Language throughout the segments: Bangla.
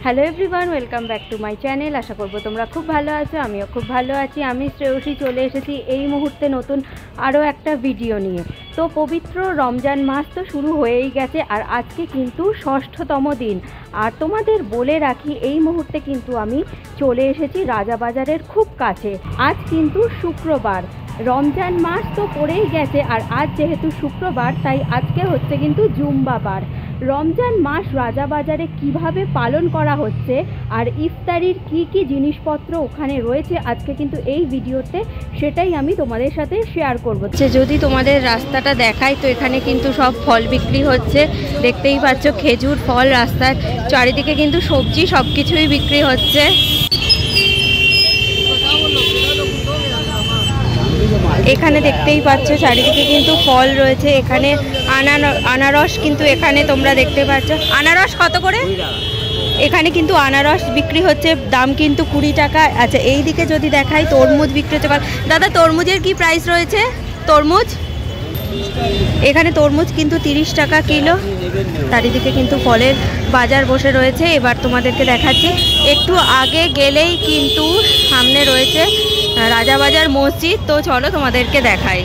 Hello everyone, welcome back to my channel. আশা করবো তোমরা খুব ভালো আছো, আমিও খুব ভালো আছি। আমি শ্রেয়সী চলে এসেছি এই মুহূর্তে নতুন আরও একটা ভিডিও নিয়ে। তো পবিত্র রমজান মাস তো শুরু হয়েই গেছে, আর আজকে কিন্তু ষষ্ঠতম দিন। আর তোমাদের বলে রাখি, এই মুহূর্তে কিন্তু আমি চলে এসেছি রাজাবাজারের খুব কাছে। আজ কিন্তু শুক্রবার, রমজান মাস তো পড়েই গেছে, আর আজ যেহেতু শুক্রবার তাই আজকে হচ্ছে কিন্তু জুম্বাবার। রমজান মাস রাজাবাজারে কিভাবে পালন করা হচ্ছে আর ইফতারির কি জিনিসপত্র ওখানে রয়েছে আজকে কিন্তু এই ভিডিওতে সেটাই আমি তোমাদের সাথে শেয়ার করব। যদি তোমাদের রাস্তাটা দেখাই, তো এখানে কিন্তু সব ফল বিক্রি হচ্ছে, দেখতেই পাচ্ছ খেজুর ফল রাস্তার চারিদিকে, কিন্তু সবজি সব কিছুই বিক্রি হচ্ছে। এখানে দেখতেই পাচ্ছ চারিদিকে কিন্তু ফল রয়েছে। এখানে আনারস কিন্তু এখানে তোমরা দেখতে পাচ্ছ। আনারস কত করে? এখানে কিন্তু আনারস বিক্রি হচ্ছে, দাম কিন্তু 20 টাকা। আচ্ছা, এই দিকে যদি দেখাই তরমুজ বিক্রি হচ্ছে। দাদা, তরমুজের কি প্রাইস রয়েছে? তরমুজ এখানে তরমুজ কিন্তু 30 টাকা কিলো। চারিদিকে কিন্তু ফলের বাজার বসে রয়েছে। এবার তোমাদেরকে দেখাচ্ছি, একটু আগে গেলেই কিন্তু সামনে রয়েছে রাজাবাজার মসজিদ। তো চলো তোমাদেরকে দেখাই।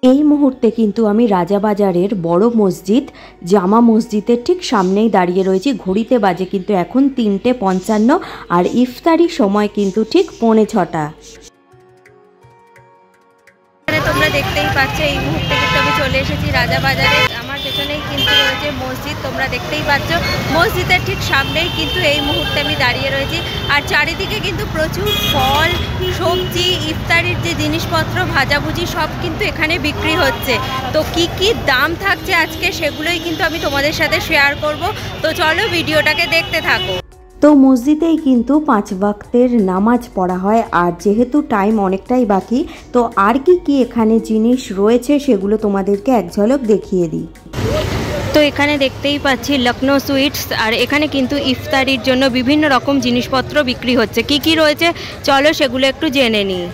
এই মুহূর্তে কিন্তু আমি রাজাবাজারের বড় মসজিদ জামা মসজিদের ঠিক সামনেই দাঁড়িয়ে রয়েছি। ঘড়িতে বাজে কিন্তু এখন 3:55, আর ইফতারির সময় কিন্তু ঠিক 5:45। তোমরা দেখতেই পাচ্ছ এই মুহূর্তে কিন্তু আমি চলে এসেছি রাজাবাজারে। আমার পেছনেই কিন্তু রয়েছে মসজিদ, তোমরা দেখতেই পাচ্ছ মসজিদের ঠিক সামনেই কিন্তু এই মুহূর্তে আমি দাঁড়িয়ে রয়েছি। আর চারিদিকে কিন্তু প্রচুর ফল, সবজি, ইফতারির যে জিনিসপত্র, ভাজাভুজি সব কিন্তু এখানে বিক্রি হচ্ছে। তো কি দাম থাকছে আজকে সেগুলোই কিন্তু আমি তোমাদের সাথে শেয়ার করব। তো চলো ভিডিওটাকে দেখতে থাকো। তো মসজিদেই কিন্তু 5 ওয়াক্তের নামাজ পড়া হয়, আর যেহেতু টাইম অনেকটাই বাকি, তো আর কি এখানে জিনিস রয়েছে সেগুলো তোমাদেরকে এক ঝলক দেখিয়ে দিই। তো এখানে দেখতেই পাচ্ছি লখনৌ সুইটস, আর এখানে কিন্তু ইফতারির জন্য বিভিন্ন রকম জিনিসপত্র বিক্রি হচ্ছে। কি রয়েছে চলো সেগুলো একটু জেনে নিই।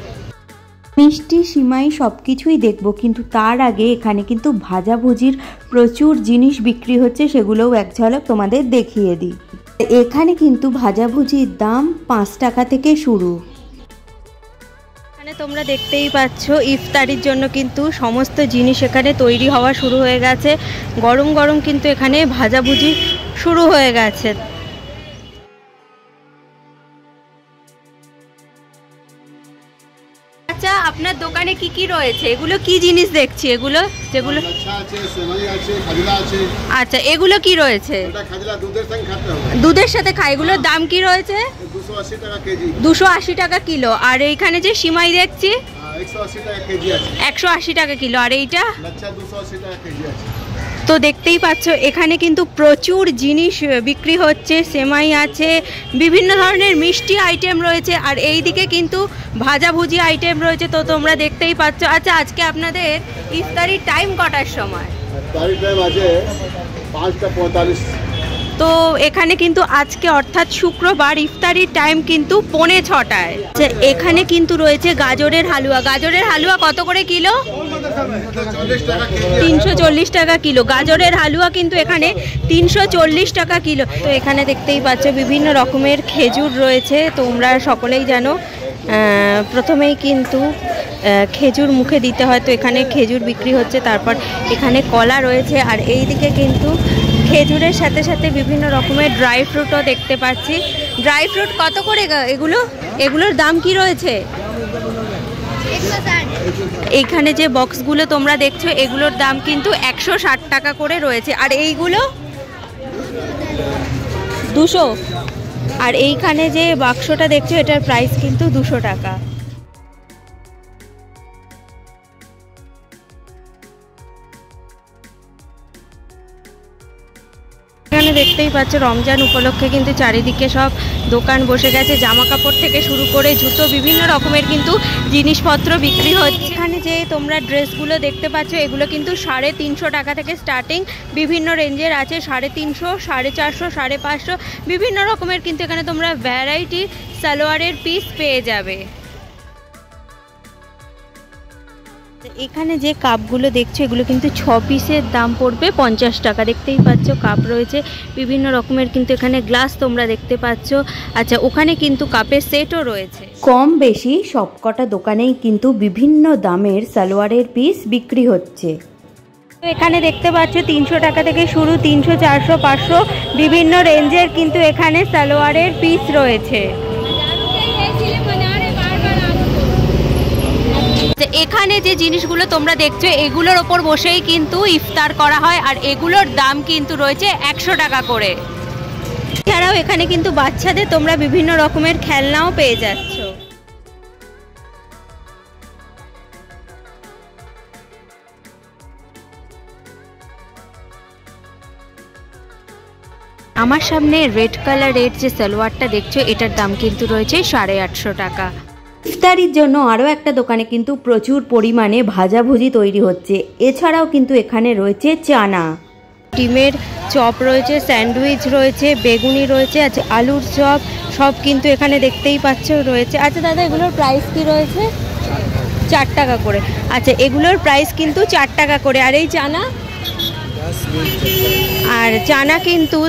মিষ্টি, সিমাই সব কিছুই দেখবো, কিন্তু তার আগে এখানে কিন্তু ভাজাভুজির প্রচুর জিনিস বিক্রি হচ্ছে, সেগুলোও এক ঝলক তোমাদের দেখিয়ে দিই। এখানে কিন্তু ভাজাভুজির দাম 5 টাকা থেকে শুরু। এখানে তোমরা দেখতেই পাচ্ছ ইফতারির জন্য কিন্তু সমস্ত জিনিস এখানে তৈরি হওয়া শুরু হয়ে গেছে। গরম গরম কিন্তু এখানে ভাজাভুজি শুরু হয়ে গেছে। আচ্ছা, আপনার দোকানে কি রয়েছে? এগুলো কি জিনিস দেখছি? এগুলো যেগুলো আচ্ছা, এগুলো কি রয়েছে? দুধের সাথে খায়। এগুলোর দাম কি রয়েছে? 280 টাকা কিলো। আর এইখানে যে সিমাই দেখছি 180 টাকা কিলো। আর এইটা তো দেখতেই পাচ্ছ এখানে কিন্তু প্রচুর জিনিস বিক্রি হচ্ছে। সেমাই আছে, বিভিন্ন ধরনের মিষ্টি আইটেম রয়েছে, আর এই দিকে কিন্তু ভাজাভুজি আইটেম রয়েছে। তো তোমরা দেখতেই পাচ্ছ। আচ্ছা, আজকে আপনাদের ইফতারির টাইম কটার সময়? টাইম আছে 5:45। তো এখানে কিন্তু আজকে অর্থাৎ শুক্রবার ইফতারির টাইম কিন্তু 5:45। এখানে কিন্তু রয়েছে গাজরের হালুয়া। গাজরের হালুয়া কত করে কিলো? 340 টাকা কিলো। গাজরের হালুয়া কিন্তু এখানে 340 টাকা কিলো। তো এখানে দেখতেই পাচ্ছ বিভিন্ন রকমের খেজুর রয়েছে। তোমরা সকলেই জানো প্রথমেই কিন্তু খেজুর মুখে দিতে হয়, তো এখানে খেজুর বিক্রি হচ্ছে। তারপর এখানে কলা রয়েছে, আর এই দিকে কিন্তু খেজুরের সাথে সাথে বিভিন্ন রকমের ড্রাই ফ্রুটও দেখতে পাচ্ছি। ড্রাই ফ্রুট কত করে এগুলোর দাম কি রয়েছে? এইখানে যে বক্সগুলো তোমরা দেখছো এগুলোর দাম কিন্তু 160 টাকা করে রয়েছে। আর এইগুলো 200। আর এইখানে যে বাক্সটা দেখছো এটার প্রাইস কিন্তু 200 টাকা। এখানে দেখতেই পাচ্ছ রমজান উপলক্ষে কিন্তু চারিদিকে সব দোকান বসে গেছে। জামা কাপড় থেকে শুরু করে জুতো, বিভিন্ন রকমের কিন্তু জিনিসপত্র বিক্রি হচ্ছে। এখানে যে তোমরা ড্রেসগুলো দেখতে পাচ্ছ এগুলো কিন্তু 350 টাকা থেকে স্টার্টিং, বিভিন্ন রেঞ্জের আছে। 350, 450, 550 বিভিন্ন রকমের কিন্তু এখানে তোমরা ভ্যারাইটি সালোয়ারের পিস পেয়ে যাবে। এখানে যে কাপগুলো দেখছো এগুলো কিন্তু 6 পিসের দাম পড়বে 50 টাকা। দেখতেই পাচ্ছ কাপ রয়েছে বিভিন্ন রকমের, কিন্তু এখানে গ্লাস তোমরা দেখতে পাচ্ছ। আচ্ছা, ওখানে কিন্তু কাপের সেটও রয়েছে। কম বেশি সবকটা দোকানেই কিন্তু বিভিন্ন দামের সালোয়ারের পিস বিক্রি হচ্ছে। তো এখানে দেখতে পাচ্ছ 300 টাকা থেকে শুরু, 300, 400, 500 বিভিন্ন রেঞ্জের কিন্তু এখানে সালোয়ারের পিস রয়েছে। এখানে যে জিনিসগুলো তোমরা দেখছো এগুলোর ওপর বসেই কিন্তু ইফতার করা হয়, আর এগুলোর দাম কিন্তু রয়েছে 100 টাকা করে। এছাড়াও এখানে কিন্তু বাচ্চাদের তোমরা বিভিন্ন রকমের খেলনাও পেয়ে যাচ্ছ। আমার সামনে রেড কালারের যে সালোয়ারটা দেখছো এটার দাম কিন্তু রয়েছে 850 টাকা। ইফতারির জন্য আরও একটা দোকানে কিন্তু প্রচুর পরিমাণে ভাজাভুজি তৈরি হচ্ছে। এছাড়াও কিন্তু এখানে রয়েছে চানা, ডিমের চপ রয়েছে, স্যান্ডউইচ রয়েছে, বেগুনি রয়েছে, আচ্ছা আলুর চপ, সব কিন্তু এখানে দেখতেই পাচ্ছ রয়েছে। আচ্ছা দাদা, এগুলোর প্রাইস কি রয়েছে? 4 টাকা করে। আচ্ছা, এগুলোর প্রাইস কিন্তু 4 টাকা করে। আর এই চানা, আর চানা কিন্তু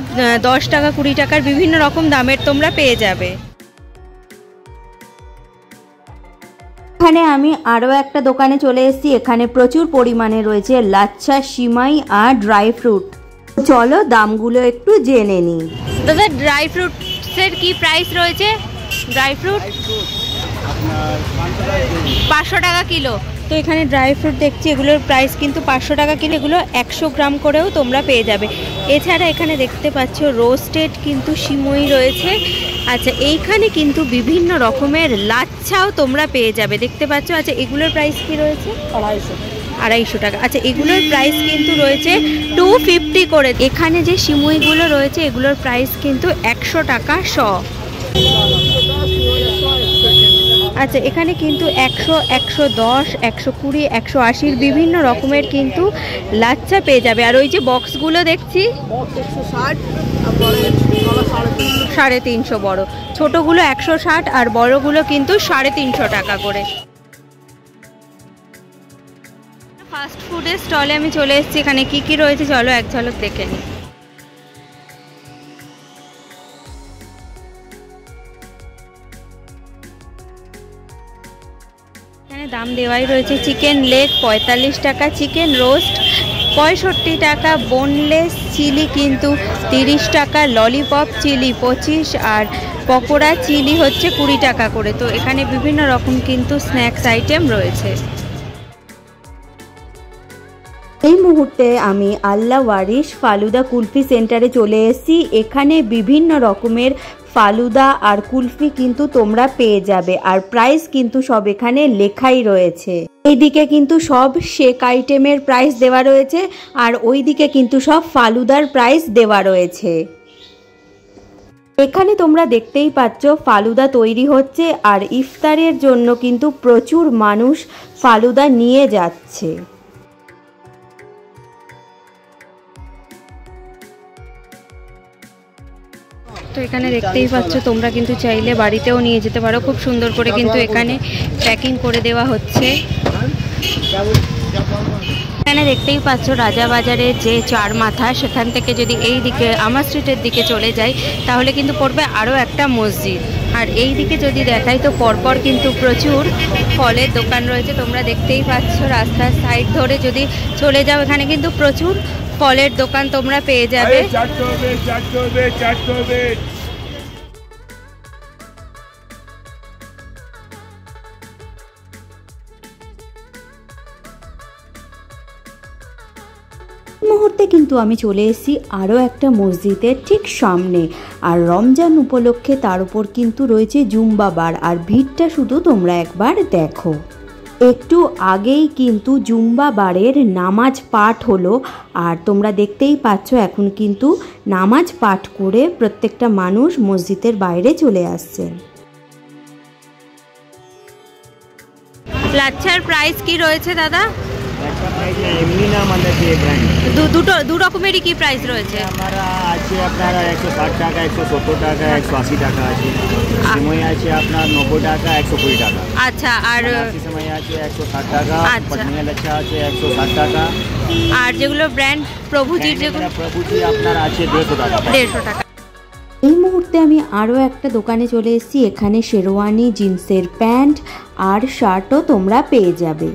10 টাকা 20 টাকার বিভিন্ন রকম দামের তোমরা পেয়ে যাবে। এখানে আমি আরও একটা দোকানে চলে এসেছি। এখানে প্রচুর পরিমাণে রয়েছে লাচ্ছা, সিমাই আর ড্রাই ফ্রুট। চলো দামগুলো একটু জেনে নিই। দাদা, ড্রাই ফ্রুটসের কি প্রাইস রয়েছে? ড্রাই ফ্রুট 500 টাকা কিলো। তো এখানে ড্রাই ফ্রুট দেখছি, এগুলোর প্রাইস কিন্তু 500 টাকা কিলো। এগুলো 100 গ্রাম করেও তোমরা পেয়ে যাবে। এছাড়া এখানে দেখতে পাচ্ছ রোস্টেড কিন্তু সিমই রয়েছে। আচ্ছা, এইখানে কিন্তু বিভিন্ন রকমের লাচ্ছাও তোমরা পেয়ে যাবে, দেখতে পাচ্ছ। আচ্ছা, এগুলোর প্রাইস কি রয়েছে? 250 টাকা। আচ্ছা, এগুলোর প্রাইস কিন্তু রয়েছে 250 করে। এখানে যে সিমইগুলো রয়েছে এগুলোর প্রাইস কিন্তু 100 টাকা শ। আচ্ছা, এখানে কিন্তু 100, 110, 120, 180 বিভিন্ন রকমের কিন্তু লাচ্ছা পেয়ে যাবে। আর ওই যে বক্সগুলো দেখছি 350 বড়, ছোটগুলো 160 আর বড়গুলো কিন্তু 350 টাকা করে। ফাস্ট ফুডের স্টলে আমি চলে এসেছি। এখানে কি কি রয়েছে চলো এক ঝলক দেখে নিই। এখানে দাম দেওয়াই রয়েছে। চিকেন লেগ 45 টাকা, চিকেন রোস্ট 65 টাকা, বোনলেস চিলি কিন্তু 30 টাকা, ললিপপ চিলি 25 আর পকোড়া চিলি হচ্ছে 20 টাকা করে। তো এখানে বিভিন্ন রকম কিন্তু স্ন্যাক্স আইটেম রয়েছে। এই মুহূর্তে আমি আল্লাহ ওয়ারিশ ফালুদা কুলফি সেন্টারে চলে এসেছি। এখানে বিভিন্ন রকমের ফালুদা আর কুলফি কিন্তু তোমরা পেয়ে যাবে, আর প্রাইস কিন্তু সব এখানে লেখাই রয়েছে। এইদিকে কিন্তু সব শেক আইটেমের প্রাইস দেওয়া রয়েছে, আর ওইদিকে কিন্তু সব ফালুদার প্রাইস দেওয়া রয়েছে। এখানে তোমরা দেখতেই পাচ্ছ ফালুদা তৈরি হচ্ছে, আর ইফতারের জন্য কিন্তু প্রচুর মানুষ ফালুদা নিয়ে যাচ্ছে। তো এখানে দেখতেই পাচ্ছ তোমরা কিন্তু চাইলে বাড়িতেও নিয়ে যেতে পারো। খুব সুন্দর করে কিন্তু এখানে প্যাকিং করে দেওয়া হচ্ছে। এখানে দেখতেই পাচ্ছ রাজাবাজারে যে চার মাথা, সেখান থেকে যদি এই দিকে আমার স্ট্রিটের দিকে চলে যাই তাহলে কিন্তু পড়বে আরও একটা মসজিদ। আর এই দিকে যদি দেখাই তো পরপর কিন্তু প্রচুর ফলের দোকান রয়েছে। তোমরা দেখতেই পাচ্ছ রাস্তার সাইড ধরে যদি চলে যাও এখানে কিন্তু প্রচুর ফলের দোকান তোমরা পেয়ে যাবে। মুহূর্তে কিন্তু আমি চলে এসেছি আরও একটা মসজিদের ঠিক সামনে, আর রমজান উপলক্ষে তার উপর কিন্তু রয়েছে জুম্বা বার, আর ভিড়টা শুধু তোমরা একবার দেখো। একটু আগেই কিন্তু জুম্বা বারের নামাজ পাঠ হলো, আর তোমরা দেখতেই পাচ্ছ এখন কিন্তু নামাজ পাঠ করে প্রত্যেকটা মানুষ মসজিদের বাইরে চলে আসছেন। লাচ্ছার প্রাইস কি রয়েছে দাদা? একটা প্রাইস এমনি না, মানে যে ব্র্যান্ড দু রকমেরই কি প্রাইস রয়েছে? আমরা আছে আপনার 160 টাকা, 170 টাকা, 180 টাকা আছে। সময় আছে আপনার 90 টাকা, 120 টাকা। আচ্ছা, আর সময় আছে 160 টাকা, পটনিয়া লাচ্ছা আছে 160 টাকা। আর যেগুলো ব্র্যান্ড প্রভুজির, যেগুলো প্রভুজি আপনার আছে 150 টাকা। 150 টাকা। এই মুহূর্তে আমি আরও একটা দোকানে চলে এসেছি। এখানে শেরওয়ানি, জিন্সের প্যান্ট আর শার্টও তোমরা পেয়ে যাবে।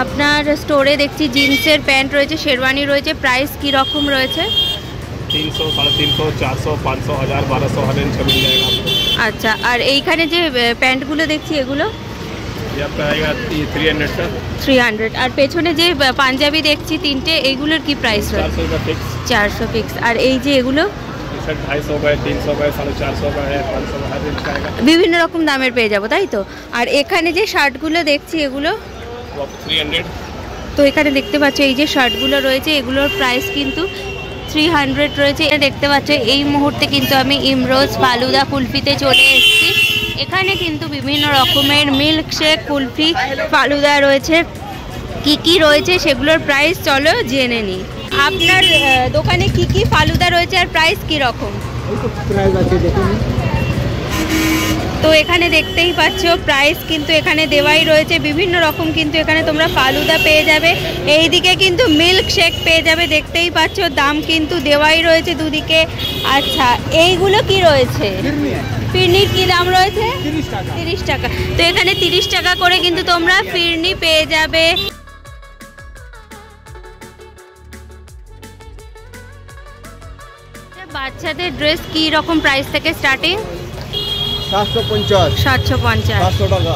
আপনার স্টোরে দেখছি জিন্সের প্যান্ট রয়েছে, শেরওয়ানি রয়েছে। প্রাইস কি রকম রয়েছে? 300, 350, 400, 500, 1000, 1200, हर रेंज का मिल जाएगा आपको। আচ্ছা, আর এইখানে যে প্যান্টগুলো দেখছি এগুলো ये आपका आएगा 300 का, 300। আর পেছনে যে পাঞ্জাবি দেখছি তিনটে, এইগুলোর কি প্রাইস রয়েছে? 400 का फिक्स। 400 ফিক্স। আর এই যে এগুলো ये शर्ट 250 का है, 300 का है, 450 का है, 500 का, हर रेंज का आएगा। বিভিন্ন রকম দামের পেয়ে যাবো, তাই তো? আর এখানে যে শার্টগুলো দেখছি এগুলো वो आपको 300। তো এখানে দেখতে পাচ্ছ এই যে শার্টগুলো রয়েছে এগুলোর প্রাইস কিন্তু 300 রয়েছে। এটা দেখতে পাচ্ছ এই মুহূর্তে কিন্তু আমি ইমরোজ ফালুদা কুলফিতে চলে এসেছি। এখানে কিন্তু বিভিন্ন রকমের মিল্ক শেক, কুলফি, ফালুদা রয়েছে। কি কি রয়েছে সেগুলোর প্রাইস চলো জেনে নিই। আপনার দোকানে কি কি ফালুদা রয়েছে আর প্রাইস কি রকম? তো এখানে দেখতেই পাচ্ছ প্রাইস কিন্তু এখানে দেওয়াই রয়েছে। বিভিন্ন রকম কিন্তু এখানে তোমরা ফালুদা পেয়ে যাবে। এইদিকে কিন্তু মিল্ক শেক পেয়ে যাবে, দেখতেই পাচ্ছ দাম কিন্তু দেওয়াই রয়েছে দুদিকে। আচ্ছা, এইগুলো কি রয়েছে? ফিরনির কি দাম রয়েছে? 30 টাকা। তো এখানে 30 টাকা করে কিন্তু তোমরা ফিরনি পেয়ে যাবে। বাচ্চাদের ড্রেস কি রকম প্রাইস থেকে স্টার্টিং? 750, 750, 700 টাকা,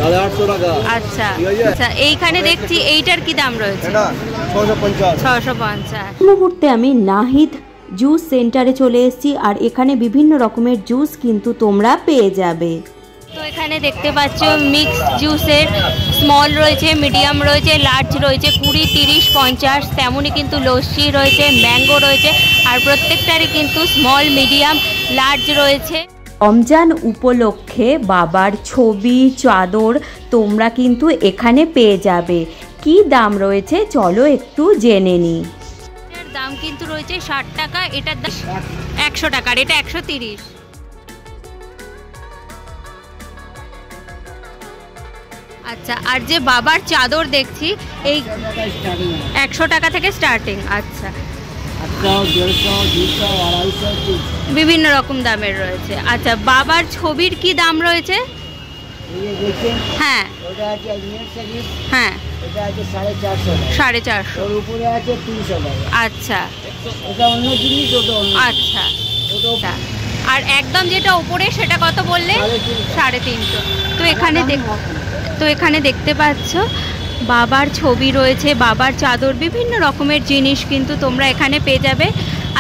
850 টাকা। আচ্ছা আচ্ছা, এইখানে দেখছি এইটার কি দাম রয়েছে? এটা 650। 650। এই মুহূর্তে আমি নাহিদ জুস সেন্টারে চলে এসেছি আর এখানে বিভিন্ন রকমের জুস কিন্তু তোমরা পেয়ে যাবে। তো এখানে দেখতে পাচ্ছ মিক্স জুসের স্মল রয়েছে, মিডিয়াম রয়েছে, লার্জ রয়েছে, 20, 30, 50। তেমনই কিন্তু লস্যি রয়েছে, ম্যাঙ্গো রয়েছে, আর প্রত্যেকটারই কিন্তু স্মল, মিডিয়াম, লার্জ রয়েছে। রমজান উপলক্ষে বাবার ছবি, চাদর তোমরা কিন্তু এখানে পেয়ে যাবে। কি দাম রয়েছে চলো একটু জেনে নিই। এটার দাম কিন্তু রয়েছে 60 টাকা, এটার দাম 100 টাকা, আর এটা 130। আচ্ছা, আর যে বাবার চাদর দেখছি এই 100 টাকা থেকে স্টার্টিং। আচ্ছা, বিভিন্ন রকম দামের রয়েছে। আচ্ছা, বাবার ছবির কি দাম রয়েছে? হ্যাঁ হ্যাঁ, 450। আচ্ছা আচ্ছা, আর একদম যেটা উপরে সেটা কত বললে? 350। তো এখানে দেখতে পাচ্ছ বাবার ছবি রয়েছে, বাবার চাদর, বিভিন্ন রকমের জিনিস কিন্তু তোমরা এখানে পেয়ে যাবে।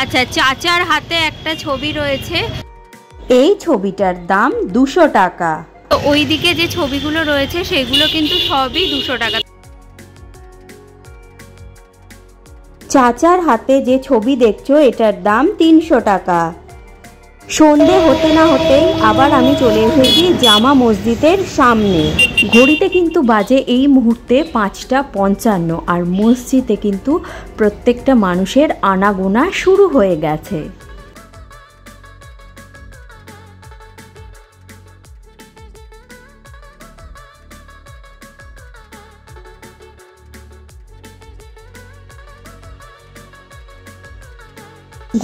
আচ্ছা, চাচার হাতে একটা ছবি রয়েছে, এই ছবিটার দাম 200 টাকা। তো ওইদিকে যে ছবিগুলো রয়েছে সেগুলো কিন্তু সবই 200 টাকা। চাচার হাতে যে ছবি দেখছো এটার দাম 300 টাকা। সন্ধে হতে না হতেই আবার আমি চলে এসেছি জামা মসজিদের সামনে। ঘড়িতে কিন্তু বাজে এই মুহূর্তে 5:55 আর মসজিদে কিন্তু প্রত্যেকটা মানুষের আনাগোনা শুরু হয়ে গেছে।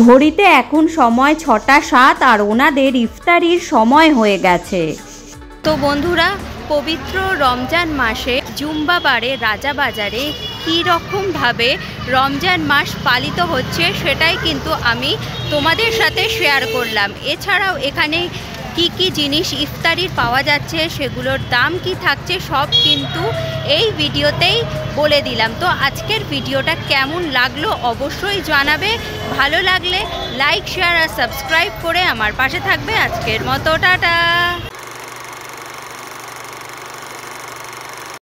ঘড়িতে এখন সময় 6:07 আর ওনাদের ইফতারির সময় হয়ে গেছে। তো বন্ধুরা, পবিত্র রমজান মাসে জুম্বাবারে রাজাবাজারে কী রকমভাবে রমজান মাস পালিত হচ্ছে সেটাই কিন্তু আমি তোমাদের সাথে শেয়ার করলাম। এছাড়াও এখানে কি কি জিনিস ইফতারির পাওয়া যাচ্ছে, সেগুলোর দাম কি থাকছে, সব কিন্তু এই ভিডিওতেই বলে দিলাম। তো আজকের ভিডিওটা কেমন লাগলো অবশ্যই জানাবে। ভালো লাগলে লাইক, শেয়ার আর সাবস্ক্রাইব করে আমার পাশে থাকবে। আজকের মতো টাটা।